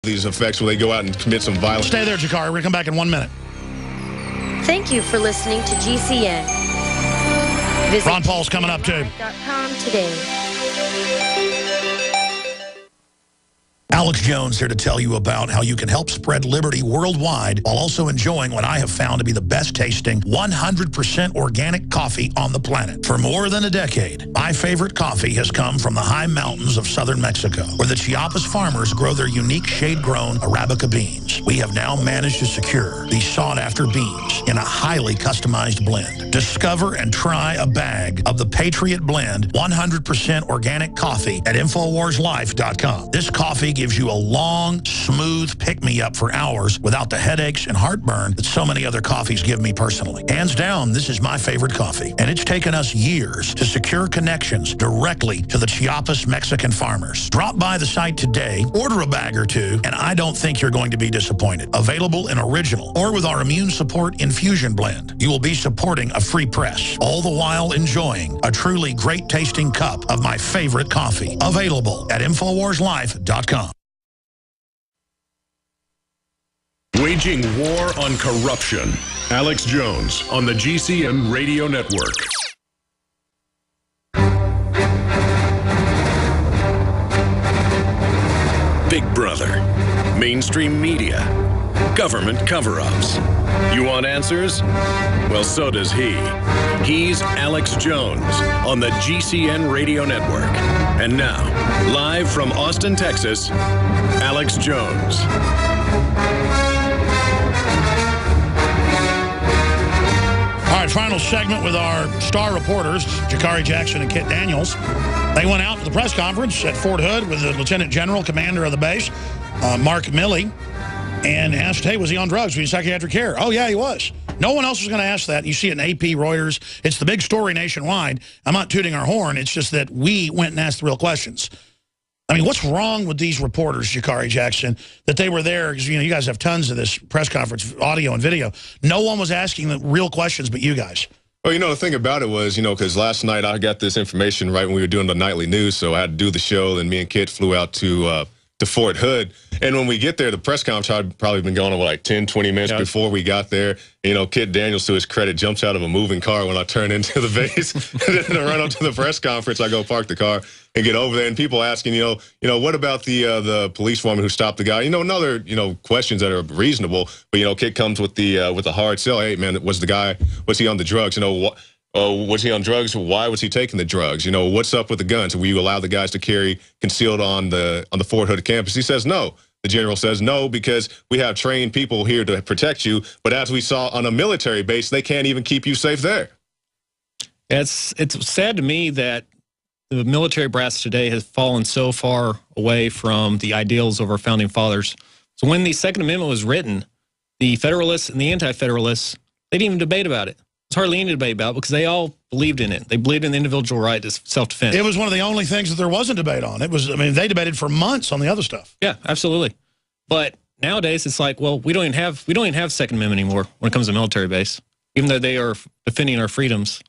these effects where they go out and commit some violence. Stay there, Jakari. We're going to come back in 1 minute. Thank you for listening to GCN. Visit Ron Paul's coming up, too. .com today. Alex Jones here to tell you about how you can help spread liberty worldwide while also enjoying what I have found to be the best tasting 100% organic coffee on the planet. For more than a decade, my favorite coffee has come from the high mountains of southern Mexico, where the Chiapas farmers grow their unique shade-grown Arabica beans. We have now managed to secure these sought-after beans in a highly customized blend. Discover and try a bag of the Patriot Blend 100% organic coffee at InfoWarsLife.com. This coffee gives you a long, smooth pick-me-up for hours without the headaches and heartburn that so many other coffees give me personally. Hands down, this is my favorite coffee, and it's taken us years to secure connections directly to the Chiapas Mexican farmers. Drop by the site today, order a bag or two, and I don't think you're going to be disappointed. Available in original or with our Immune Support Infusion Blend. You will be supporting a free press, all the while enjoying a truly great-tasting cup of my favorite coffee. Available at InfoWarsLife.com. Waging war on corruption. Alex Jones on the GCN Radio Network. Big Brother, mainstream media, government cover-ups. You want answers? Well, so does he. He's Alex Jones on the GCN Radio Network. And now, live from Austin, Texas, Alex Jones. All right, final segment with our star reporters, Jakari Jackson and Kit Daniels. They went out to the press conference at Fort Hood with the Lieutenant General, commander of the base, Mark Milley, and asked, hey, was he on drugs? Was he in psychiatric care? Oh, yeah, he was. No one else was going to ask that. You see it in AP, Reuters. It's the big story nationwide. I'm not tooting our horn. It's just that we went and asked the real questions. I mean, what's wrong with these reporters, Jakari Jackson, that they were there? Because, you guys have tons of this press conference, audio and video. No one was asking the real questions but you guys. Well, the thing about it was, because last night I got this information right when we were doing the nightly news, so I had to do the show, and me and Kit flew out to Fort Hood. And when we get there, the press conference had probably been going on like 10, 20 minutes before we got there. Kit Daniels, to his credit, jumps out of a moving car when I turn into the base. And then I run up to the press conference. I go park the car and get over there. And people asking, what about the police woman who stopped the guy? Another, questions that are reasonable. But, Kit comes with the hard sell. Hey, man, was he on the drugs? Was he on drugs? Why was he taking the drugs? What's up with the guns? Will you allow the guys to carry concealed on the Fort Hood campus? He says no. The general says no, because we have trained people here to protect you. But as we saw on a military base, they can't even keep you safe there. It's sad to me that the military brass today has fallen so far away from the ideals of our founding fathers. So when the Second Amendment was written, the Federalists and the Anti-Federalists, they didn't even debate about it. There's hardly any debate about it because they all believed in it. They believed in the individual right to self-defense. It was one of the only things that there wasn't debate on. It was, they debated for months on the other stuff. Yeah, absolutely. But nowadays it's like, well, we don't even have Second Amendment anymore when it comes to military base, even though they are defending our freedoms.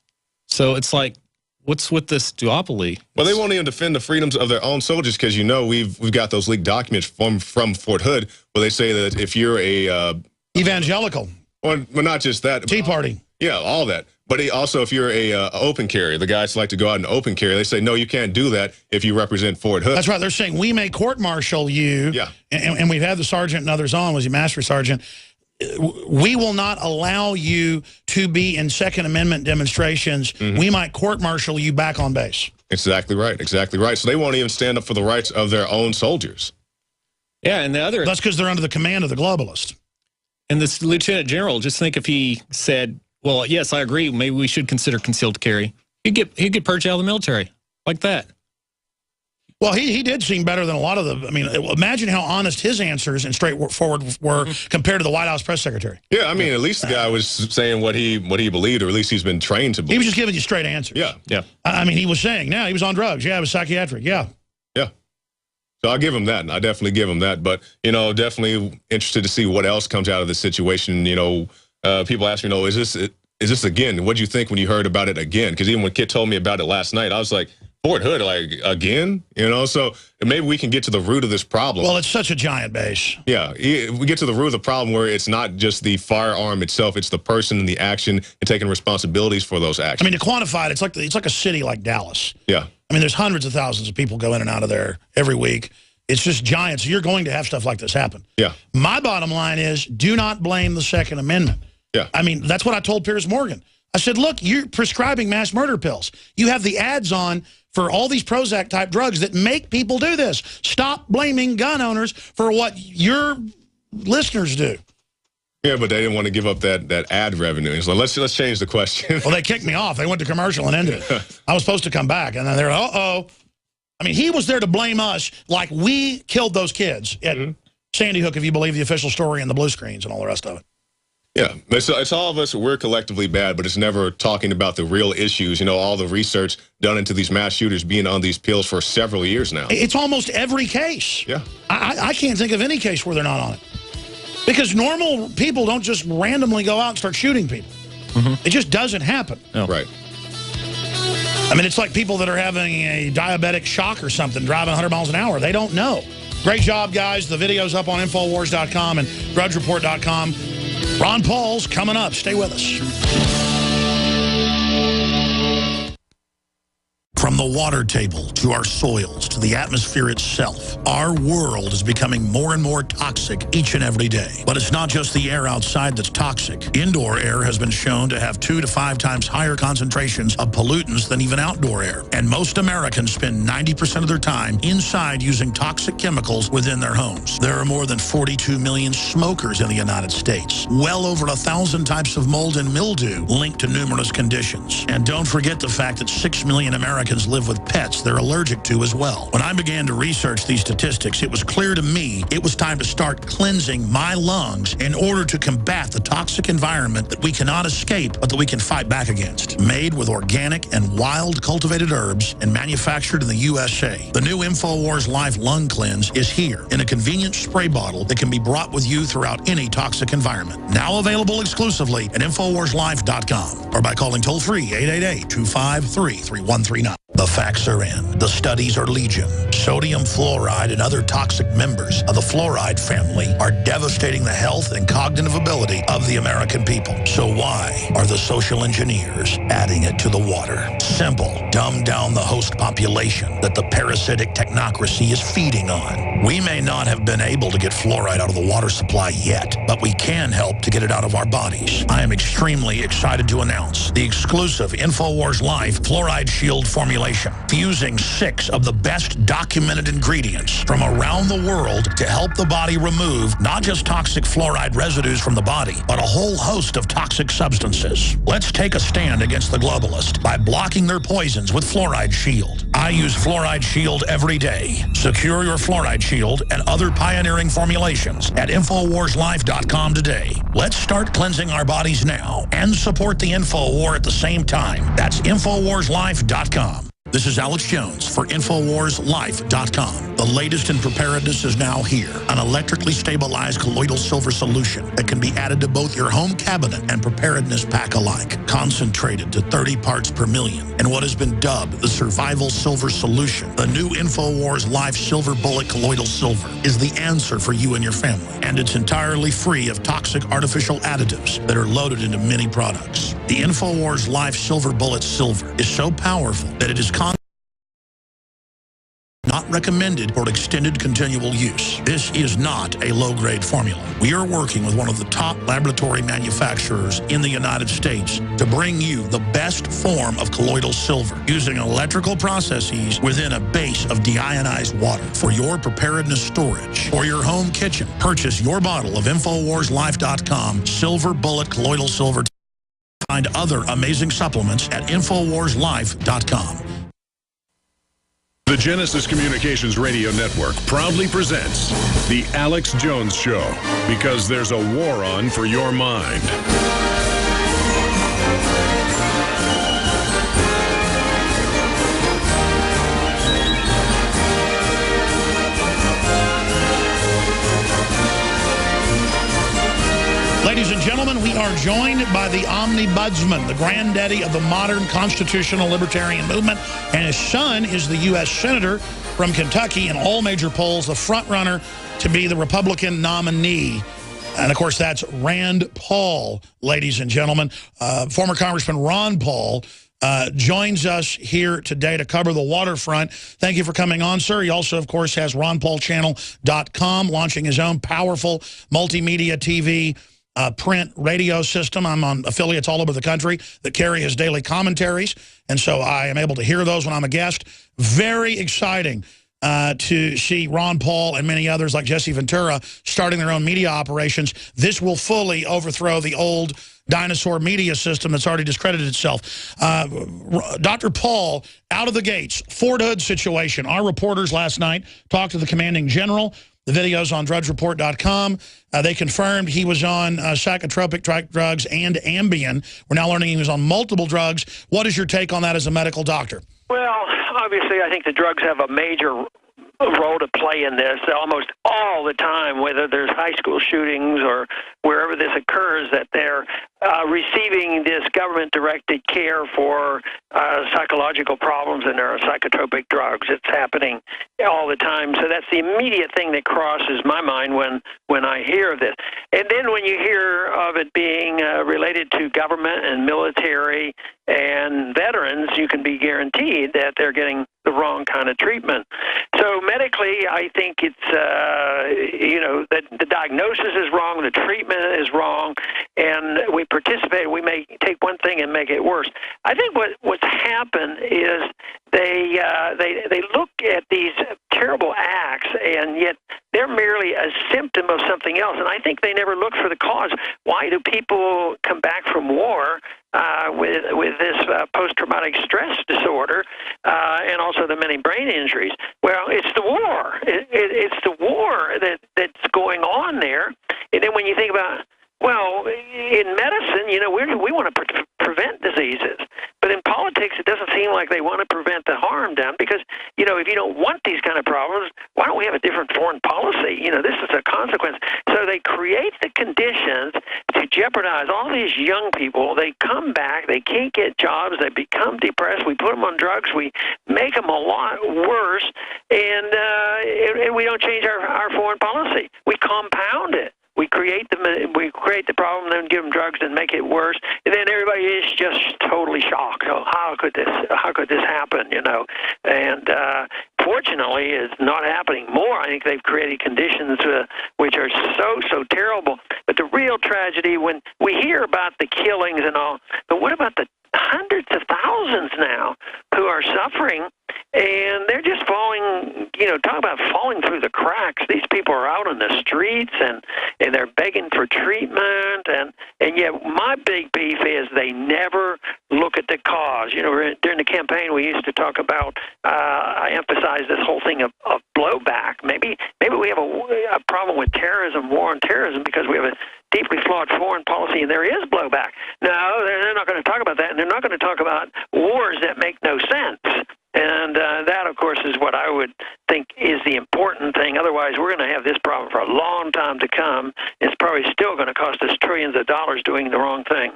So it's like, what's with this duopoly? Well, they won't even defend the freedoms of their own soldiers because, we've got those leaked documents from Fort Hood where they say that if you're a evangelical, well, not just that, Tea Party. Yeah, all that. But also, if you're a open carrier, the guys like to go out and open carry. They say, no, you can't do that if you represent Fort Hood. That's right. They're saying we may court-martial you. Yeah. And we've had the sergeant and others on, was he master sergeant. We will not allow you to be in Second Amendment demonstrations. Mm-hmm. We might court-martial you back on base. Exactly right. Exactly right. So they won't even stand up for the rights of their own soldiers. Yeah, and the other... That's because they're under the command of the globalist. And this lieutenant general, just think if he said... Well, yes, I agree. Maybe we should consider concealed carry. He'd get purged out of the military like that. Well, he did seem better than a lot of the... imagine how honest his answers and straightforward were compared to the White House press secretary. Yeah, at least the guy was saying what he believed, or at least he's been trained to believe. He was just giving you straight answers. Yeah. He was saying, he was on drugs. Yeah, it was psychiatric. Yeah. Yeah. So I'll give him that. I definitely give him that. But, definitely interested to see what else comes out of this situation, people ask me, is this again? What did you think when you heard about it again? Because even when Kit told me about it last night, I was like, Fort Hood, like, again, you know, so maybe we can get to the root of this problem. Well, it's such a giant base. Yeah, we get to the root of the problem where it's not just the firearm itself, it's the person and the action and taking responsibilities for those actions. I mean, to quantify it, it's like a city like Dallas. Yeah. I mean, there's hundreds of thousands of people go in and out of there every week. It's just giant, so you're going to have stuff like this happen. Yeah. My bottom line is, do not blame the Second Amendment. Yeah. I mean, that's what I told Piers Morgan. I said, look, you're prescribing mass murder pills. You have the ads on for all these Prozac-type drugs that make people do this. Stop blaming gun owners for what your listeners do. Yeah, but they didn't want to give up that ad revenue. So let's change the question. Well, they kicked me off. They went to commercial and ended it. I was supposed to come back, and then they're like, uh-oh. I mean, he was there to blame us like we killed those kids at Sandy Hook, if you believe the official story and the blue screens and all the rest of it. Yeah, it's all of us. We're collectively bad, but it's never talking about the real issues. You know, all the research done into these mass shooters being on these pills for several years now. It's almost every case. Yeah. I can't think of any case where they're not on it. Because normal people don't just randomly go out and start shooting people. It just doesn't happen. No. Right. I mean, it's like people that are having a diabetic shock or something, driving 100 miles an hour. They don't know. Great job, guys. The video's up on Infowars.com and DrudgeReport.com. Ron Paul's coming up. Stay with us. From the water table to our soils to the atmosphere itself, our world is becoming more and more toxic each and every day. But it's not just the air outside that's toxic. Indoor air has been shown to have 2 to 5 times higher concentrations of pollutants than even outdoor air. And most Americans spend 90% of their time inside using toxic chemicals within their homes. There are more than 42 million smokers in the United States. Well over 1,000 types of mold and mildew linked to numerous conditions. And don't forget the fact that 6 million Americans live with pets they're allergic to as well. When I began to research these statistics, it was clear to me it was time to start cleansing my lungs in order to combat the toxic environment that we cannot escape, but that we can fight back against. Made with organic and wild cultivated herbs and manufactured in the USA, the new InfoWars Life Lung Cleanse is here in a convenient spray bottle that can be brought with you throughout any toxic environment. Now available exclusively at InfoWarsLife.com or by calling toll-free 888-253-3139. The facts are in. The studies are legion. Sodium fluoride and other toxic members of the fluoride family are devastating the health and cognitive ability of the American people. So why are the social engineers adding it to the water? Simple. Dumb down the host population that the parasitic technocracy is feeding on. We may not have been able to get fluoride out of the water supply yet, but we can help to get it out of our bodies. I am extremely excited to announce the exclusive InfoWars Life Fluoride Shield formulation, fusing 6 of the best documented ingredients from around the world to help the body remove not just toxic fluoride residues from the body, but a whole host of toxic substances. Let's take a stand against the globalists by blocking their poisons with Fluoride Shield. I use Fluoride Shield every day. Secure your Fluoride Shield and other pioneering formulations at InfoWarsLife.com today. Let's start cleansing our bodies now and support the InfoWar at the same time. That's InfoWarsLife.com. This is Alex Jones for InfoWarsLife.com. The latest in preparedness is now here. An electrically stabilized colloidal silver solution that can be added to both your home cabinet and preparedness pack alike. Concentrated to 30 parts per million in what has been dubbed the survival silver solution. The new InfoWars Life Silver Bullet Colloidal Silver is the answer for you and your family. And it's entirely free of toxic artificial additives that are loaded into many products. The InfoWars Life Silver Bullet Silver is so powerful that it is not recommended for extended continual use. This is not a low-grade formula. We are working with one of the top laboratory manufacturers in the United States to bring you the best form of colloidal silver using electrical processes within a base of deionized water for your preparedness storage. For your home kitchen, purchase your bottle of InfoWarsLife.com Silver Bullet Colloidal Silver. Find other amazing supplements at InfoWarsLife.com. The Genesis Communications Radio Network proudly presents The Alex Jones Show, because there's a war on for your mind. Ladies and gentlemen, we are joined by the omnibudsman, the granddaddy of the modern constitutional libertarian movement, and his son is the U.S. Senator from Kentucky, in all major polls, the front runner to be the Republican nominee. And, of course, that's Rand Paul, ladies and gentlemen. Former Congressman Ron Paul joins us here today to cover the waterfront. Thank you for coming on, sir. He also, of course, has RonPaulChannel.com, launching his own powerful multimedia TV print radio system. I'm on affiliates all over the country that carry his daily commentaries, and so I am able to hear those when I'm a guest. Very exciting to see Ron Paul and many others like Jesse Ventura starting their own media operations. This will fully overthrow the old dinosaur media system that's already discredited itself. Dr. Paul, out of the gates, Fort Hood situation. Our reporters last night talked to the commanding general. The video's on drudgereport.com. They confirmed he was on psychotropic drugs and Ambien. We're now learning he was on multiple drugs. What is your take on that as a medical doctor? Well, obviously, I think the drugs have a major role to play in this almost all the time, whether there's high school shootings or wherever this occurs, that they're receiving this government-directed care for psychological problems, and there are psychotropic drugs. It's happening all the time. So that's the immediate thing that crosses my mind when I hear of this. And then when you hear of it being related to government and military and veterans, you can be guaranteed that they're getting the wrong kind of treatment. So medically, I think it's, that the diagnosis is wrong, the treatment is wrong, and we participate. We may take one thing and make it worse. I think what's happened is they look at these terrible acts, and yet they're merely a symptom of something else. And I think they never look for the cause. Why do people come back from war with this post-traumatic stress disorder and also the many brain injuries? Well, it's the war. It's the war that's going on there. And then when you think about, well, in medicine, we want to prevent diseases. But in politics, it doesn't seem like they want to prevent the harm done because, if you don't want these kind of problems, why don't we have a different foreign policy? This is a consequence. So they create the conditions to jeopardize all these young people. They come back. They can't get jobs. They become depressed. We put them on drugs. We make them a lot worse, and we don't change our foreign policy. We compound it. We create the problem, then give them drugs and make it worse, and then everybody is just totally shocked. So how could this happen? And fortunately, it's not happening more. I think they've created conditions which are so terrible. But the real tragedy, when we hear about the killings and all, but what about the hundreds of thousands now who are suffering, and they're just falling, talk about falling through the cracks. These people are out on the streets, and they're begging for treatment, and yet my big beef is they never look at the cause. During the campaign, we used to talk about, I emphasize this whole thing of blowback. Maybe we have a problem with terrorism, war on terrorism, because we have a deeply flawed foreign policy, and there is blowback. No, they're not going to talk about that, and they're not going to talk about wars that make no sense. And that, of course, is what I would think is the important thing. Otherwise, we're going to have this problem for a long time to come. It's probably still going to cost us trillions of dollars doing the wrong thing.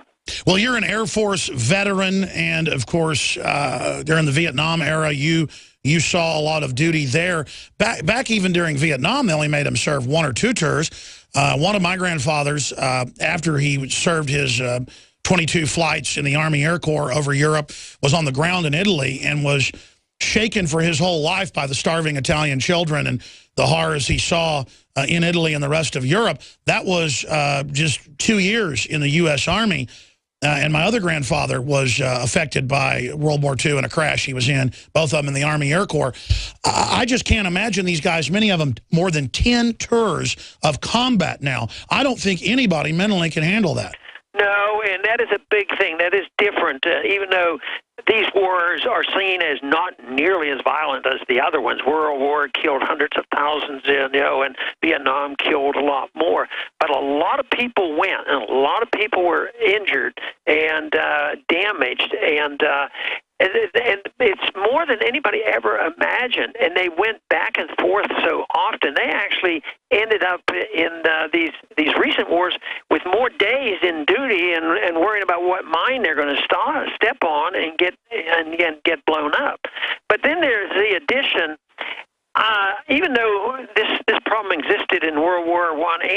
Well, you're an Air Force veteran, and, of course, during the Vietnam era, you saw a lot of duty there. Back even during Vietnam, they only made him serve 1 or 2 tours. One of my grandfathers, after he served his 22 flights in the Army Air Corps over Europe, was on the ground in Italy and was shaken for his whole life by the starving Italian children and the horrors he saw in Italy and the rest of Europe. That was just 2 years in the U.S. Army. And my other grandfather was affected by World War II in a crash he was in, both of them in the Army Air Corps. I just can't imagine these guys, many of them more than 10 tours of combat now. I don't think anybody mentally can handle that. No, and that is a big thing. That is different, even though these wars are seen as not nearly as violent as the other ones. World War killed hundreds of thousands, and Vietnam killed a lot more. But a lot of people went, and a lot of people were injured and damaged. And And it's more than anybody ever imagined. And they went back and forth so often. They actually ended up in these recent wars with more days in duty and worrying about what mine they're going to step on and get blown up. But then there's the addition. Even though this problem existed in World War I